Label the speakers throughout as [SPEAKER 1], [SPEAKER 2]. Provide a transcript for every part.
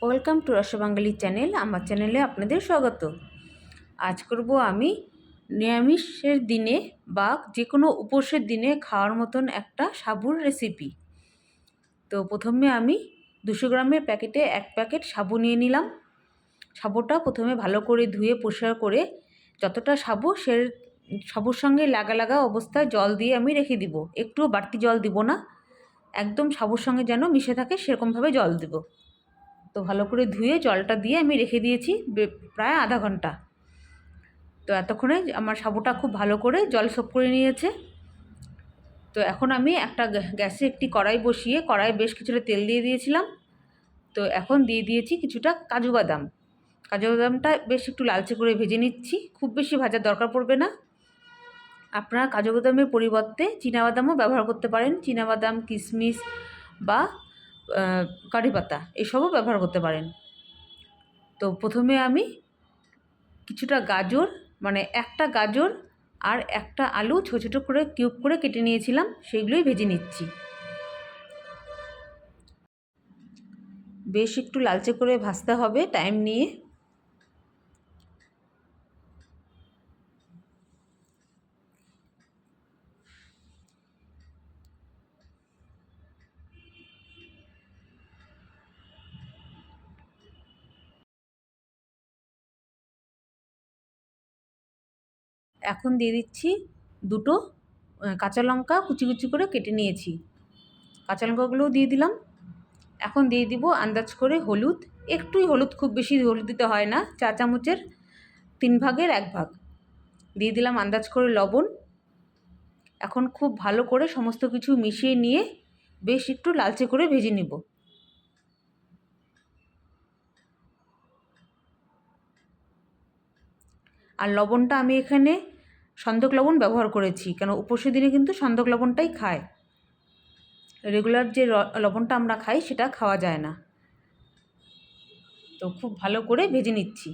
[SPEAKER 1] Welcome to রসবাঙ্গালি channel. আমার চ্যানেলে আপনাদের স্বাগত। আজ করব আমি নিরামিষের দিনে বা যে কোনো উপোসের দিনে খাওয়ার মতন একটা সাবুর রেসিপি। তো প্রথমে আমি 200 গ্রামের প্যাকেটে 1 প্যাকেট সাবু নিয়ে নিলাম। সাবুটা প্রথমে ভালো করে ধুয়ে পরিষ্কার করে যতটা সাবু সে সাবুর সঙ্গে লাগা লাগা অবস্থায় জল দিয়ে আমি রেখে দিব। একটু বাড়তি জল দিব না, একদম সাবুর সঙ্গে যেন মিশে থাকে সেরকমভাবে জল দেব। তো ভালো করে ধুয়ে জলটা দিয়ে আমি রেখে দিয়েছি প্রায় আধা ঘন্টা। তো এতক্ষণে আমার সাবুটা খুব ভালো করে জল শোক করে নিয়েছে। তো এখন আমি একটা গ্যাসে একটি কড়াই বসিয়ে কড়াইয়ে বেশ কিছুটা তেল দিয়ে দিয়েছিলাম। তো এখন দিয়ে দিয়েছি কিছুটা কাজু বাদাম। কাজু বাদামটা বেশ একটু লালচে করে ভেজে নিচ্ছি, খুব বেশি ভাজার দরকার পড়বে না। আপনারা কাজু বাদামের পরিবর্তে চীনাবাদামও ব্যবহার করতে পারেন। চীনাবাদাম, কিশমিশ বা কারি পাতা এসবও ব্যবহার করতে পারেন। তো প্রথমে আমি কিছুটা গাজর, মানে একটা গাজর আর একটা আলু ছোটো ছোটো করে কিউব করে কেটে নিয়েছিলাম, সেইগুলোই ভেজে নিচ্ছি। বেশ একটু লালচে করে ভাজতে হবে টাইম নিয়ে। এখন দিয়ে দিচ্ছি দুটো কাঁচা লঙ্কা কুচি কুচি করে কেটে নিয়েছি, কাঁচা লঙ্কাগুলোও দিয়ে দিলাম। এখন দিয়ে দিব আন্দাজ করে হলুদ, একটুই হলুদ, খুব বেশি হলুদ দিতে হয় না, 4 চামচের 3 ভাগের 1 ভাগ দিয়ে দিলাম আন্দাজ করে লবণ। এখন খুব ভালো করে সমস্ত কিছু মিশিয়ে নিয়ে বেশ একটু লালচে করে ভেজে নেব। আর লবণটা আমি এখানে সন্দক লবণ ব্যবহার করেছি, কেন উপোসের দিনে কিন্তু সন্দক লবণটাই খায়, রেগুলার যে লবণটা আমরা খাই সেটা খাওয়া যায় না। তো খুব ভালো করে ভেজে নিচ্ছি।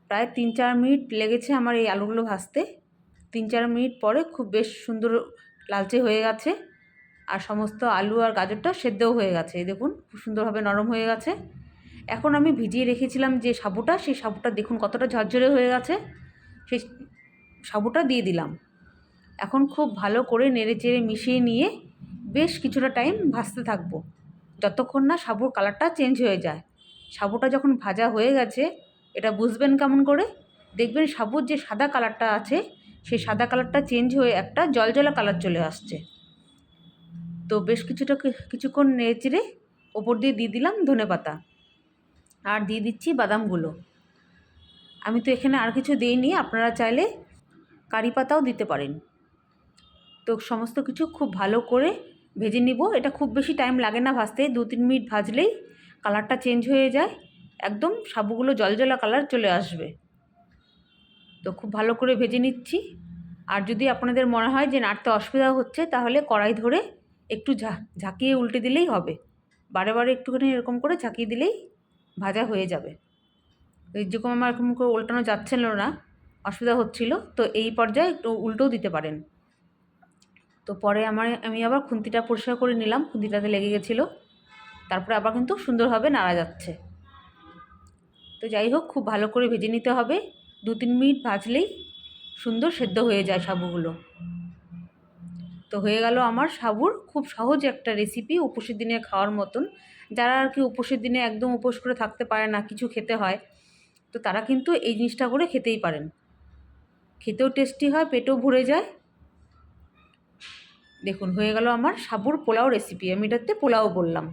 [SPEAKER 1] প্রায় 3-4 মিনিট লেগেছে আমার এই আলুগুলো ভাজতে। 3-4 মিনিট পরে খুব বেশ সুন্দর লালচে হয়ে গেছে, আর সমস্ত আলু আর গাজরটা সেদ্ধও হয়ে গেছে। দেখুন খুব সুন্দরভাবে নরম হয়ে গেছে। এখন আমি ভিজিয়ে রেখেছিলাম যে সাবুটা, সেই সাবুটা দেখুন কতটা ঝরঝরে হয়ে গেছে। সেই সাবুটা দিয়ে দিলাম। এখন খুব ভালো করে নেড়েচেড়ে মিশিয়ে নিয়ে বেশ কিছুটা টাইম ভাজতে থাকবো, যতক্ষণ না সাবুর কালারটা চেঞ্জ হয়ে যায়। সাবুটা যখন ভাজা হয়ে গেছে এটা বুঝবেন কেমন করে, দেখবেন সাবুর যে সাদা কালারটা আছে সেই সাদা কালারটা চেঞ্জ হয়ে একটা জলজলা কালার চলে আসছে। তো বেশ কিছুক্ষণ নেড়েচেড়ে ওপর দিয়ে দিলাম ধনেপাতা, আর দিয়ে দিচ্ছি বাদামগুলো। আমি তো এখানে আর কিছু দিইনি, আপনারা চাইলে কারি পাতাও দিতে পারেন। তো সমস্ত কিছু খুব ভালো করে ভেজে নিব। এটা খুব বেশি টাইম লাগে না ভাজতে, 2-3 মিনিট ভাজলেই কালারটা চেঞ্জ হয়ে যায়, একদম সাবুগুলো জলজলা কালার চলে আসবে। তো খুব ভালো করে ভেজে নিচ্ছি। আর যদি আপনাদের মনে হয় যে নাড়তে অসুবিধা হচ্ছে, তাহলে কড়াই ধরে একটু ঝাঁকিয়ে উল্টে দিলেই হবে। বারে বারে একটুখানি এরকম করে ঝাঁকিয়ে দিলেই ভাজা হয়ে যাবে। এই যেরকম আমার এরকম করে উল্টানো যাচ্ছিল না, অসুবিধা হচ্ছিল, তো এই পর্যায়ে একটু উল্টোও দিতে পারেন। তো পরে আমি আবার খুন্তিটা পরিষ্কার করে নিলাম, খুন্তিটাতে লেগে গেছিলো। তারপরে আবার কিন্তু সুন্দরভাবে নাড়া যাচ্ছে। তো যাই হোক, খুব ভালো করে ভেজে নিতে হবে। 2-3 মিনিট ভাজলেই সুন্দর সেদ্ধ হয়ে যায় সাবুগুলো। তো হয়ে গেল আমার সাবুর খুব সহজ একটা রেসিপি, উপোসের দিনে খাওয়ার মতন। যারা আর কি উপোসের দিনে একদম উপোস করে থাকতে পারে না, কিছু খেতে হয়, তো তারা কিন্তু এই জিনিসটা করে খেতেই পারেন। খেতেও টেস্টি হয়, পেটও ভরে যায়। দেখুন হয়ে গেল আমার সাবুর পোলাও রেসিপি। আমি এটাতে পোলাও বললাম।